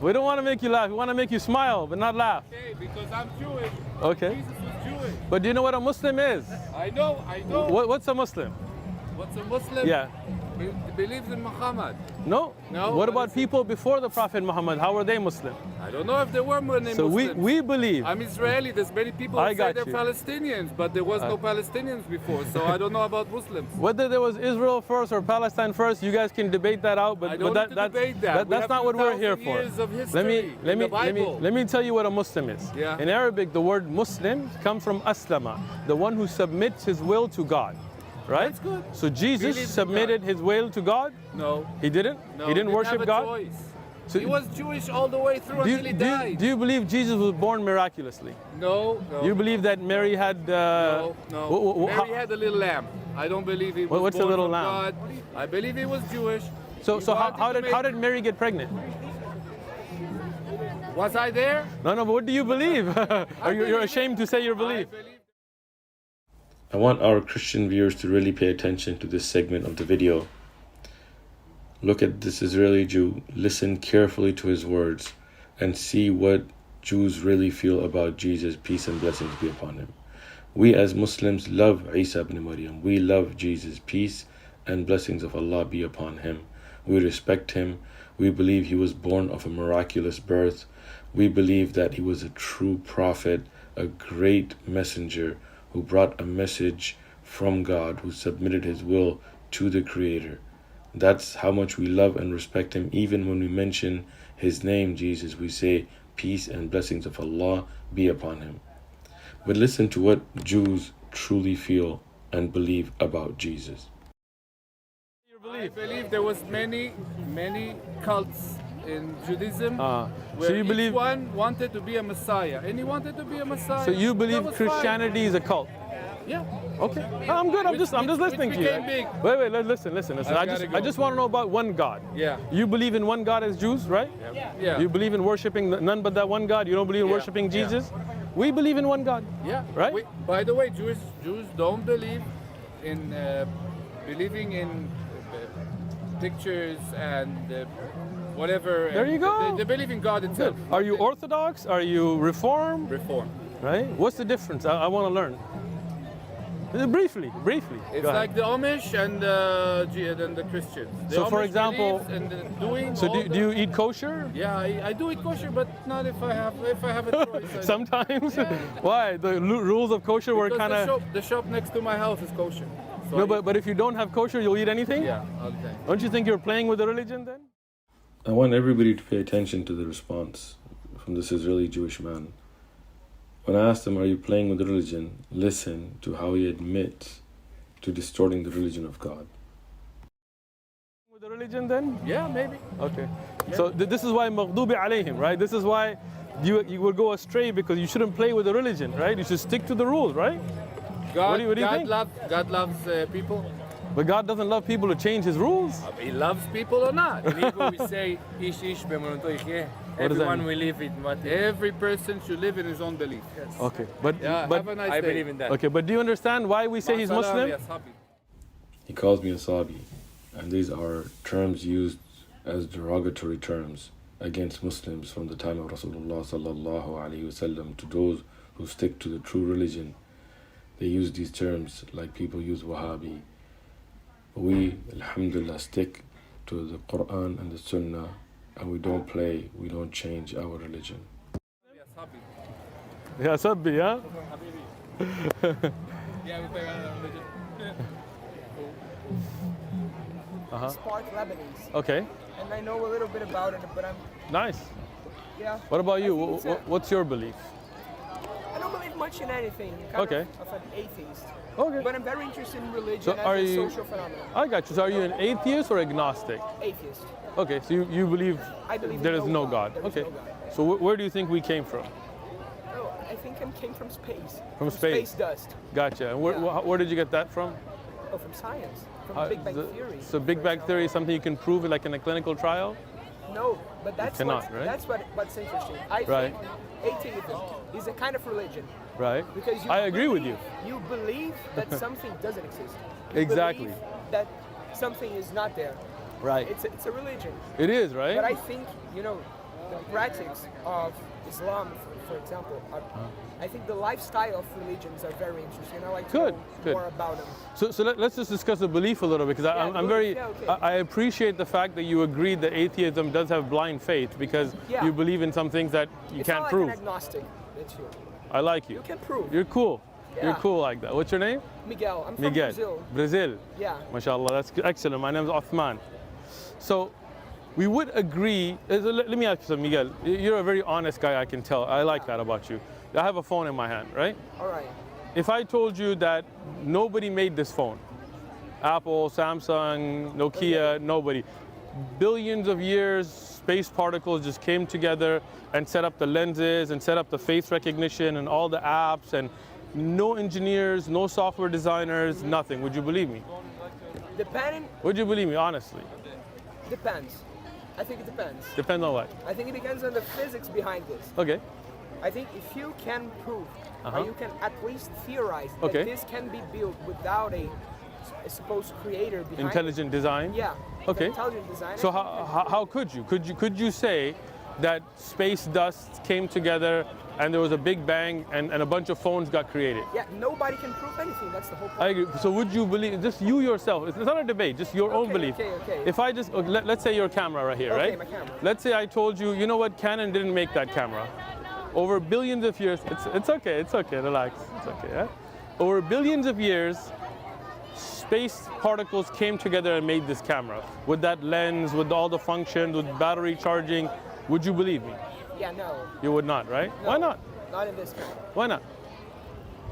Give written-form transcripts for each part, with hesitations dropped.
We don't want to make you laugh. We want to make you smile, but not laugh. Okay, because I'm Jewish. Okay. Jesus was Jewish. But do you know what a Muslim is? I know. What's a Muslim? What's a Muslim? Yeah. Believes in Muhammad. No. No? What about people before the Prophet Muhammad? How were they Muslim? I don't know if they were Muslims. So we believe. I'm Israeli. There's many people who say got they're you. Palestinians, but there was no Palestinians before, so I don't know about Muslims. Whether there was Israel first or Palestine first, you guys can debate that out. But I don't need to debate that. That's not what we're here 2,000 for. years of history Let me tell you what a Muslim is. Yeah. In Arabic, the word Muslim comes from aslama, the one who submits his will to God. Right? That's good. So Jesus submitted his will to God? No. He didn't? No, he didn't worship have a God? Choice. So he was Jewish all the way through until he died. Do you believe Jesus was born miraculously? No. You believe that Mary had... No. Mary had a little lamb. I don't believe he was What's born a little from lamb? God. I believe he was Jewish. So how did Mary get pregnant? Was I there? No, but what do you believe? You're ashamed to say your belief. I want our Christian viewers to really pay attention to this segment of the video. Look at this Israeli Jew, listen carefully to his words, and see what Jews really feel about Jesus, peace and blessings be upon him. We as Muslims love Isa ibn Maryam. We love Jesus, peace and blessings of Allah be upon him. We respect him. We believe he was born of a miraculous birth. We believe that he was a true prophet, a great messenger, who brought a message from God, who submitted his will to the Creator. That's how much we love and respect him. Even when we mention his name, Jesus, we say, peace and blessings of Allah be upon him. But listen to what Jews truly feel and believe about Jesus. I believe there was many cults in Judaism where so you believe, each one wanted to be a Messiah, and he wanted to be a Messiah. So you believe Christianity is a cult? Yeah. Okay. I'm good. I'm just listening to you. Big. Wait. Listen. I just want to know about one God. Yeah. You believe in one God as Jews, right? Yeah. You believe in worshiping none but that one God. You don't believe in worshiping Jesus. We believe in one God. Yeah. Right. By the way, Jews don't believe in believing in pictures and whatever. There you go. They believe in God itself. Are you Orthodox? Are you Reform? Reform. Right. What's the difference? I want to learn. Briefly. It's like the Amish and the Christians. The So, for Amish example, believes in do you eat kosher? Yeah, I do eat kosher, but not if I have a choice. Sometimes. Yeah. Why? The rules of kosher were kind of. The shop next to my house is kosher. So No, but if you don't have kosher, you'll eat anything? Yeah, all the time. Don't you think you're playing with the religion then? I want everybody to pay attention to the response from this Israeli Jewish man. When I asked him, are you playing with the religion? Listen to how he admits to distorting the religion of God. With the religion then? Yeah, maybe. Okay. Yeah. So this is why maghdubi alayhim, right? This is why you will go astray, because you shouldn't play with the religion, right? You should stick to the rules, right? God, what do you think? God loves people. But God doesn't love people to change his rules. He loves people or not. In Hebrew we say, ish ish b'emunto yichyeh. Everyone will live in what Every person should live in his own belief. Yes. Okay, but have a nice I day. believe in that. okay, but do you understand why we say he's Muslim? He calls me a Sabi, and these are terms used as derogatory terms against Muslims from the time of Rasulullah sallallahu alaihi wasallam to those who stick to the true religion. They use these terms like people use Wahhabi. We, alhamdulillah, stick to the Quran and the Sunnah, and we don't play, we don't change our religion. Yeah, Sabbi, yeah? Spark Lebanese. Okay, And I know a little bit about it, but I'm, nice. yeah. What about you? I think it's What's your belief? I don't believe much in anything. I'm kind of an atheist. Okay. But I'm very interested in religion So as are a you- social phenomenon. I got you. So are you an atheist or agnostic? Atheist. Okay, so you believe I believe there in is no God. There is Okay. no God. So where do you think we came from? Oh, I think I came from space. From space. Space dust. Gotcha. And where did you get that from? Oh, from science. From Big Bang Theory. So Big Bang Theory is something you can prove like in a clinical trial? No, but that's cannot, right? That's what's interesting. I Right. think atheism is a kind of religion. Right. Because I agree with you. You believe that something doesn't exist. Exactly. Believe that something is not there. Right. It's a religion. It is, right? But I think, practices of Islam, for example, are, I think the lifestyle of religions are very interesting. I like to know more about them. So let's just discuss the belief a little bit, because I appreciate the fact that you agree that atheism does have blind faith, because you believe in some things that you can't prove. It's not like an agnostic. It's you. I like you. You can prove. You're cool. Yeah. You're cool like that. What's your name? Miguel. I'm from Brazil. Brazil. Yeah. MashaAllah, that's excellent. My name is Uthman. So we would agree, let me ask you something, Miguel. You're a very honest guy, I can tell. I like that about you. I have a phone in my hand, right? All right. If I told you that nobody made this phone, Apple, Samsung, Nokia, nobody, billions of years, space particles just came together and set up the lenses and set up the face recognition and all the apps, and no engineers, no software designers, nothing. Would you believe me? Depending. Would you believe me, honestly? Depends. I think it depends. Depends on what? I think it depends on the physics behind this. Okay. I think if you can prove, or you can at least theorize that this can be built without a supposed creator behind intelligent design? Yeah. Okay. Intelligent design. So how could you? Could you say that space dust came together and there was a big bang and a bunch of phones got created? Yeah, nobody can prove anything. That's the whole point. I agree. So would you believe, just you yourself, it's not a debate, just your own belief. Okay. If I just, let's say your camera right here, right? Okay, my camera. Let's say I told you, you know what, Canon didn't make that camera. Over billions of years, it's okay, relax, it's okay, yeah? Over billions of years, space particles came together and made this camera. With that lens, with all the functions, with battery charging, would you believe me? Yeah, no. You would not, right? No, Why not? Not in this camera. Why not?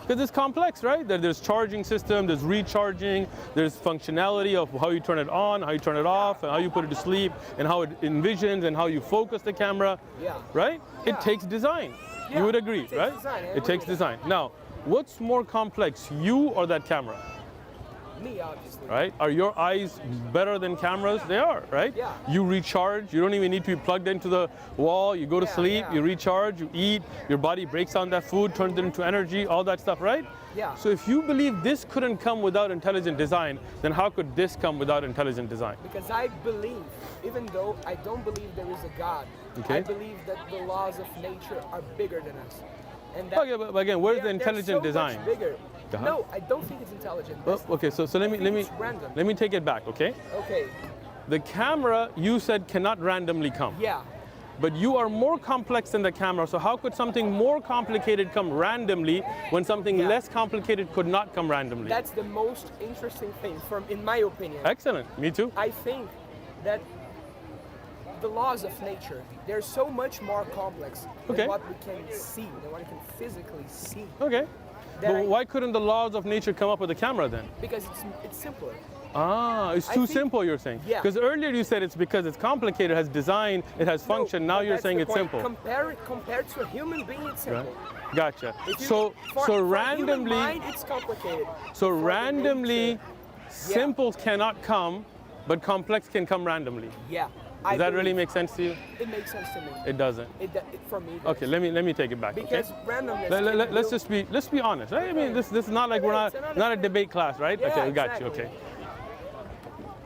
Because it's complex, right? There's charging system, there's recharging, there's functionality of how you turn it on, how you turn it off, and how you put it to sleep, and how it envisions, and how you focus the camera, right? Yeah. It takes design. Yeah, You would agree, it takes right? design, It takes design. Now, what's more complex, you or that camera? Me, obviously. Right? Are your eyes better than cameras? They are, right? Yeah. You recharge. You don't even need to be plugged into the wall. You go to sleep, you recharge, you eat, your body breaks down that food, turns it into energy, all that stuff, right? Yeah. So if you believe this couldn't come without intelligent design, then how could this come without intelligent design? Because I believe, even though I don't believe there is a God, I believe that the laws of nature are bigger than us. And that But again, where's the intelligent they're so design? much bigger. No, I don't think it's intelligent. Well, okay, so let me take it back, okay? Okay. The camera, you said, cannot randomly come. Yeah. But you are more complex than the camera, so how could something more complicated come randomly when something less complicated could not come randomly? That's the most interesting thing, in my opinion. Excellent, me too. I think that the laws of nature, they're so much more complex than what we can see, than what we can physically see. Okay. But why couldn't the laws of nature come up with a camera then? Because it's simpler. Ah, it's too simple, you're saying? Yeah. Because earlier you said it's because it's complicated, it has design, it has function. Now you're saying it's simple. Compared to a human being, it's simple. Right. Gotcha. For randomly, human mind, it's complicated. So randomly, simple cannot come, but complex can come randomly. Yeah. Does that really make sense to you? It makes sense to me. It doesn't. For me. Okay, let me take it back. Because randomness. Let's be honest, right? I mean, this is not like we're not a debate class, right? Yeah, okay, we got you. Okay.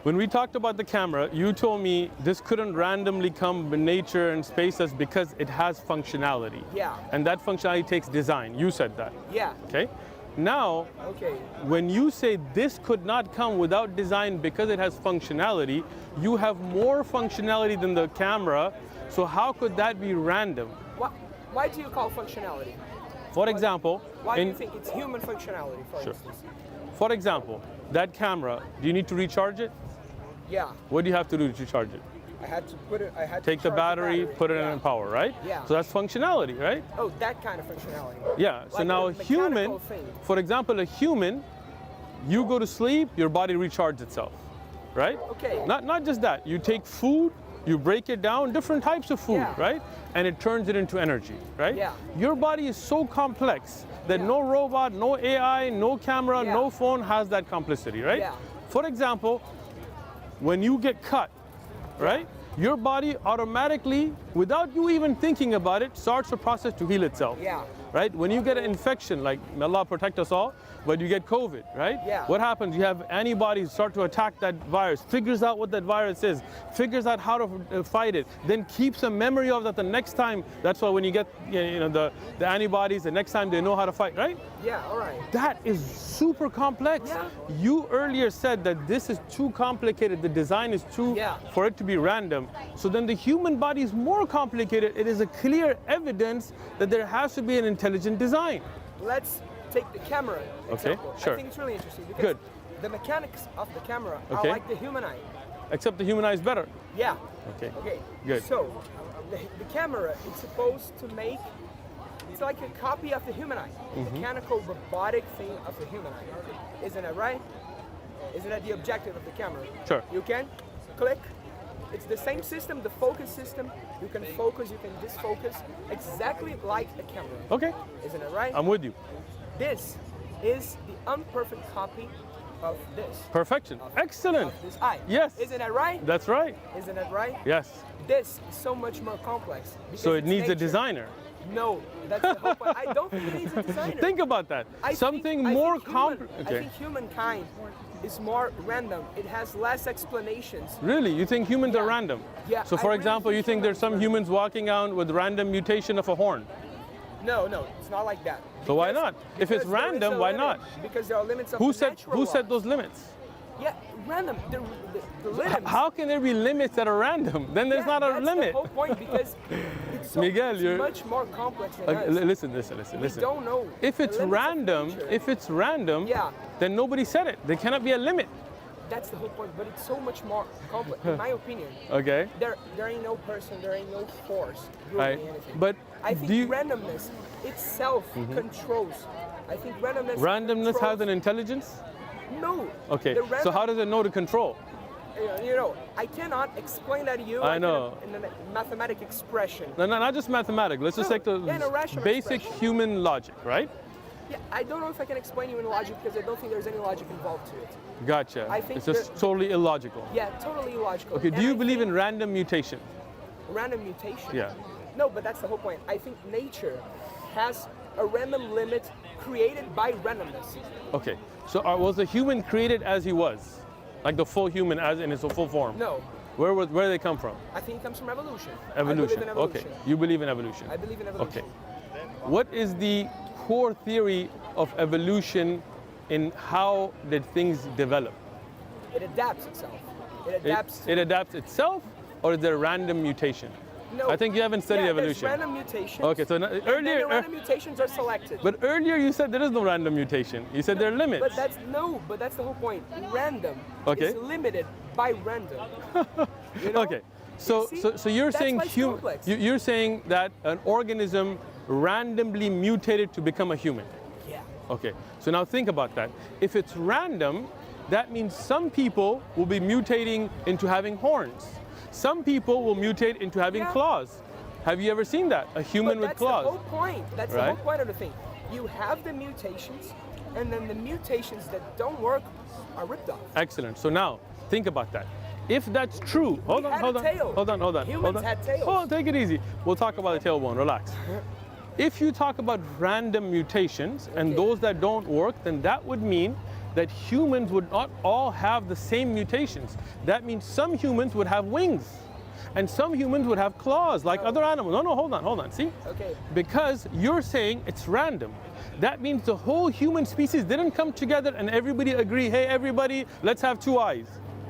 When we talked about the camera, you told me this couldn't randomly come in nature and space us because it has functionality. Yeah. And that functionality takes design. You said that. Yeah. Okay. Now, when you say this could not come without design because it has functionality, you have more functionality than the camera, so how could that be random? Why do you call functionality? For example, why do you think it's human functionality, for instance? For example, that camera, do you need to recharge it? Yeah. What do you have to do to charge it? I had to put it. Take the battery, put it in power, right? Yeah. So that's functionality, right? Oh, that kind of functionality. Yeah. So like now a human, for example, a human, you go to sleep, your body recharges itself, right? Okay. Not just that. You take food, you break it down, different types of food, right? And it turns it into energy, right? Yeah. Your body is so complex that no robot, no AI, no camera, no phone has that complexity, right? Yeah. For example, when you get cut, right? Your body automatically, without you even thinking about it, starts a process to heal itself. Yeah. right? When you get an infection, like may Allah protect us all, but you get COVID, right? Yeah. What happens? You have antibodies start to attack that virus, figures out what that virus is, figures out how to fight it, then keeps a memory of that the next time. That's why when you get the antibodies, the next time they know how to fight, right? Yeah, all right. That is super complex. Yeah. You earlier said that this is too complicated, the design is too for it to be random. So then the human body is more complicated. It is a clear evidence that there has to be an intelligent design. Let's take the camera example. Sure. I think it's really interesting because Good. the mechanics of the camera are Okay. like the human eye. Except the human eye is better. Yeah. Okay. Okay. Good. So the camera is supposed to make, it's like a copy of the human eye, mechanical robotic thing of the human eye. Isn't it right? Isn't that the objective of the camera? Sure. You can click. It's the same system, the focus system. You can focus, you can disfocus, exactly like a camera. Okay. Isn't it right? I'm with you. This is the unperfect copy of this. Perfection. Excellent. Of this eye. Yes. Isn't that right? That's right. Isn't that right? Yes. This is so much more complex. So it it's needs a nature. designer. No, that's the whole point. I don't think it needs a designer. Think about that. Something more complex. I think humankind is more random. It has less explanations. Really? You think humans are random? Yeah, So I for really example, think you think there's some humans are humans walking out with random mutation of a horn? No, it's not like that. So why not? If it's because there is random, a why limit. not? Because there are limits of Who the set natural laws. those limits? Yeah, random. The limits. How can there be limits that are random? Then there's not a that's limit. the whole point because it's, so, Miguel, it's you're- much more complex than Okay, us. listen. We don't know. If the it's limits of random, nature. Yeah. then nobody said it. There cannot be a limit. That's the whole point, but it's so much more complex, in my opinion. Okay. There ain't no person, there ain't no force Right. ruling anything. But I think do you, randomness itself controls. I think randomness has controls. an intelligence? No. Okay. The So random, how does it know to control? I cannot explain that to you. I know. In a mathematic expression. No, not just mathematics. Let's just No, take the yeah, in a rational basic expression. human logic, right? Yeah, I don't know if I can explain you in logic because I don't think there's any logic involved to it. Gotcha. I think It's just that- totally illogical. Yeah, totally illogical. Okay. And Do you I believe in think random mutation? random mutation? Yeah. No, but that's the whole point. I think nature has a random limit created by randomness. Okay. So was the human created as he was, like the full human as in his full form? No, Where did they come from? I think it comes from evolution. I Evolution. believe in evolution. Okay. You believe in evolution. I believe in evolution. Okay. What is the core theory of evolution in how did things develop? It adapts itself. It It, adapts. it adapts itself, or is there random mutation? No. I think you haven't studied yeah, evolution. There's random mutations. Okay, so and then earlier, the random mutations are selected. but earlier you said there is no random mutation. You said there are limits. But that's the whole point. Random Okay. is limited by random. You know? Okay, so see? so you're That's saying why it's complex. you're saying that an organism randomly mutated to become a human. Yeah. Okay, so now think about that. If it's random, that means some people will be mutating into having horns. Some people will mutate into having Yeah. claws. Have you ever seen that? A human But with claws. That's the whole point. That's the Right? whole point of the thing. You have the mutations, and then the mutations that don't work are ripped off. Excellent. So now think about that. If that's true, hold on. Humans had tails. Oh, take it easy. We'll talk about the tailbone. Relax. If you talk about random mutations and Okay. those that don't work, then that would mean that humans would not all have the same mutations. That means some humans would have wings, and some humans would have claws like other animals. No, hold on. See? Okay. Because you're saying it's random. That means the whole human species didn't come together and everybody agree, hey, everybody, let's have two eyes,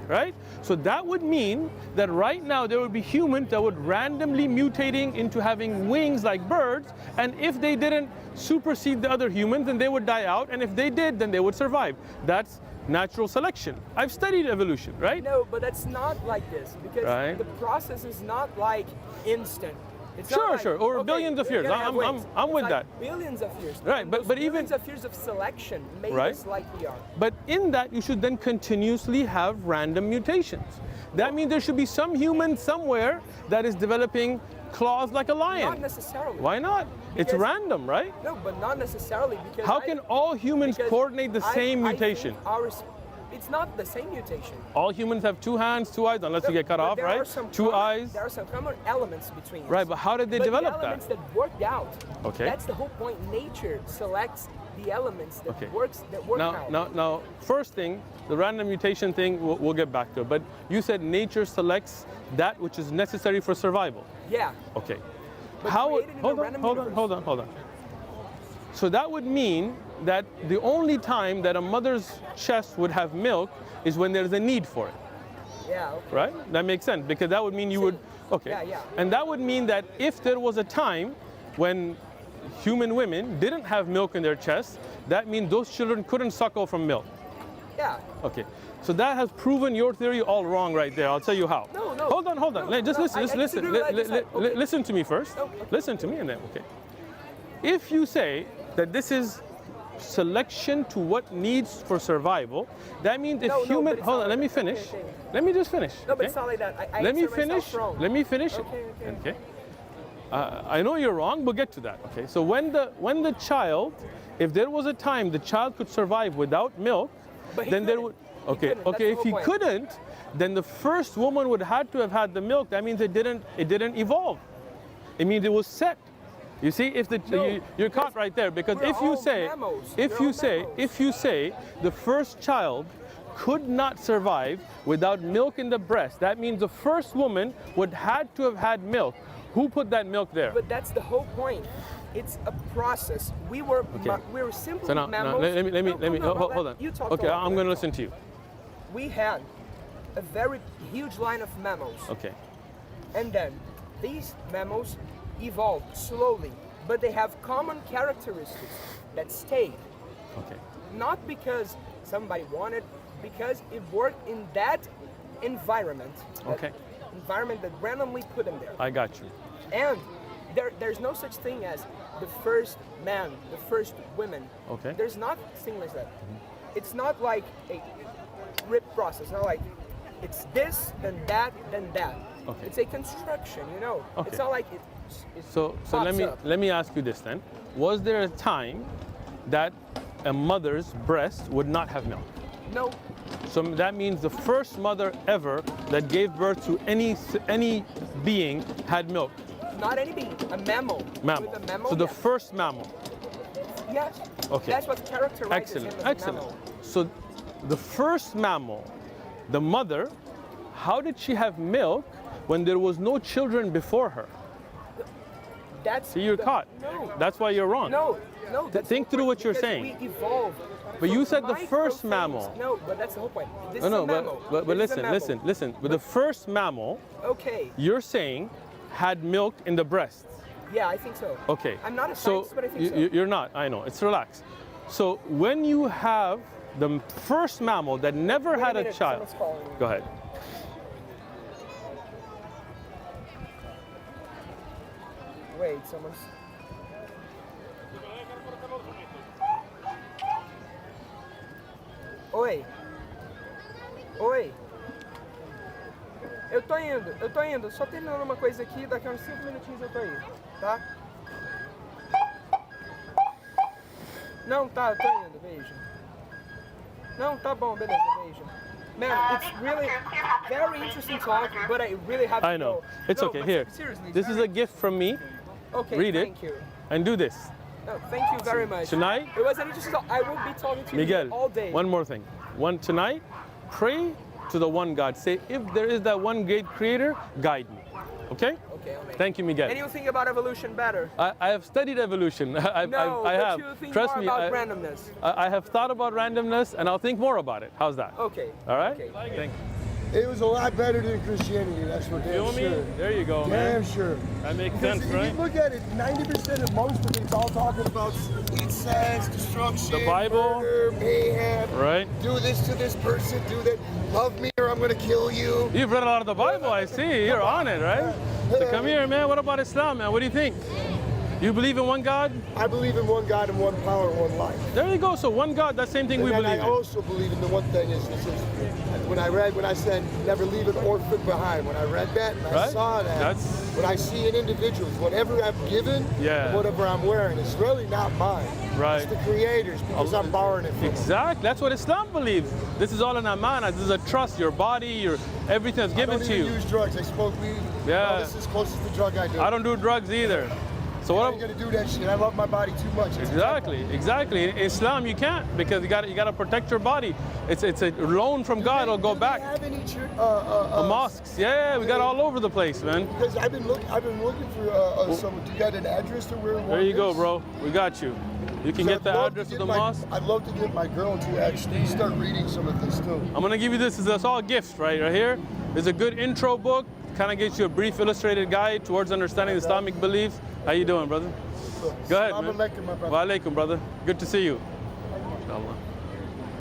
right? So that would mean that right now there would be humans that would randomly mutating into having wings like birds, and if they didn't supersede the other humans, then they would die out, and if they did, then they would survive. That's natural selection. I've studied evolution, right? No, but that's not like this because Right. the process is not like instant. It's not Sure, like, sure. Or okay, billions of you're years. gonna have I'm wings. with It's like that. Billions of years. Right, And but- those but even- billions of years of selection made Right. us like we are. But in that, you should then continuously have random mutations. That means there should be some human somewhere that is developing claws like a lion. Not necessarily. Why not? It's Because- random, right? No, but not necessarily because How can all humans because coordinate the same I mutation? think It's not the same mutation. All humans have 2 hands, 2 eyes, unless you get cut But off, there right? are some 2 common- eyes. There are some common elements between us. Right, but how did they But develop the elements that? that worked out. Okay. That's the whole point. Nature selects the elements that Okay. work out. Now, first thing, the random mutation thing, we'll get back to it. But you said nature selects that which is necessary for survival. Yeah. Okay. But How? created in a Hold on, random hold on, universe. hold on. So that would mean that the only time that a mother's chest would have milk is when there's a need for it, Yeah. Okay. right? That makes sense, because that would mean you would, okay. Yeah. And that would mean that if there was a time when human women didn't have milk in their chest, that means those children couldn't suckle from milk. Yeah. Okay. So that has proven your theory all wrong right there. I'll tell you how. No. Hold on. No, Just no, listen. I Just listen. disagree with what I just said. Okay. Listen to me first. Okay. Listen to me and then, okay. If you say that this is selection to what needs for survival, that means if No, human, but it's hold not on, let me like that. finish. Okay. Let me just finish. No, but okay? it's not like that. I Let me answer myself finish. wrong. Let me finish. Okay. I know you're wrong, but get to that. Okay. So when the child, if there was a time the child could survive without milk, But he then there couldn't. would. He Okay. couldn't. That's Okay. the If whole he point. couldn't, then the first woman would have to have had the milk. That means it didn't evolve. It means it was set. You see, if the No, you're caught right there, because we're if you all say mammals. if We're you all say mammals. if you say the first child could not survive without milk in the breast, that means the first woman would had to have had milk. Who put that milk there? But that's the whole point. It's a process. We were simply So now mammals. let me No, hold on. You talk Okay, a I'm lot. going to listen to you. We had a very huge line of mammals, Okay. and then these mammals evolved slowly, but they have common characteristics that stayed. Okay. Not because somebody wanted, because it worked in that environment. Okay. Environment that randomly put them there. I got you. And there's no such thing as the first man, the first women. Okay. There's not thing like that. It's not like a rip process. Not like it's this, then that, then that. Okay. It's a construction, you know. Okay. It's not like it. So let me ask you this then. Was there a time that a mother's breast would not have milk? No. So that means the first mother ever that gave birth to any being had milk. Not any being. A mammal. Mammal. With a mammal. So the yes. first mammal. Yes. Okay. That's what characterizes him as a Excellent. mammal. So the first mammal, the mother, how did she have milk when there was no children before her? That's See, you're caught. No. That's why you're wrong. No. That's Think the through whole what you're point, because saying. We evolved. But you from said the micro first things. mammal. No, but that's the whole point. This No, is no, a mammal. but This is a mammal. listen. But the first mammal, Okay. you're saying, had milk in the breast. Yeah, I think so. Okay. I'm not a so scientist, but I think so. you're not. I know. It's relaxed. So when you have the first mammal that never Wait had a minute, child, someone's calling me. go ahead. Wait, someone's. Oi. Oi. Eu tô indo. Só terminando uma coisa aqui, daqui a uns 5 minutinhos eu tô aí, tá? Não, tá, eu tô indo, beijo. Não, tá bom, beleza, beijo. Man, it's really very interesting talk, but I really have to I know. go. It's No, okay. but Here. seriously, This is a gift from me. okay, read it. thank you. And do this. No, thank you very much. Tonight, It was an interesting talk. I will be talking to Miguel, you all day. one more thing. Tonight, pray to the one God. Say, if there is that one great creator, guide me. Okay? Okay, I'll make Thank you, Miguel. And you think about evolution better? I have studied evolution. I No, have. but you think Trust more me, about randomness. I have thought about randomness, and I'll think more about it. How's that? Okay. All right? Okay. Thank you. It was a lot better than Christianity, that's for damn Feel me? sure. There you go, Damn man. sure. That makes Because sense, if right? you look at it, 90% of most of it's all talking about sex, destruction, The Bible. murder, mayhem, Right? do this to this person, do that, love me or I'm gonna kill you. You've read a lot of the Bible, I see. You're on it, right? So come here, man. What about Islam, man? What do you think? You believe in one God? I believe in one God and one power and one life. There you go. So one God, that same thing And we then believe I in. also believe in the one thing is when I said never leave an orphan behind. When I read that and I Right. saw that, That's- when I see an individual, whatever I'm given, Yeah. whatever I'm wearing, it's really not mine. Right. It's the Creator's because I'm borrowing it from Him. Exactly. That's what Islam believes. This is all an amana. This is a trust. Your body, your everything that's I given don't to even you. use drugs. I smoke weed. Yeah. No, this is closest to drug I do. I don't do drugs either. So I what? ain't gonna do that shit. I love my body too much. It's Exactly. In Islam, you can't because you got to protect your body. It's a loan from God. It'll go back. Do they have any Mosques. Yeah, we got all over the place, man. Because I've been looking for someone. Do you got an address to where one There you go, is? bro. We got you. You can get the address of the mosque. I'd love to get my girl to actually start reading some of this too. I'm gonna give you this. That's all gifts, right here. There's a good intro book. Kind of gives you a brief illustrated guide towards understanding Islamic beliefs. How you doing, brother? Go ahead, man. Assalamu alaikum, my brother. Wa alaikum, brother. Good to see you. Inshallah.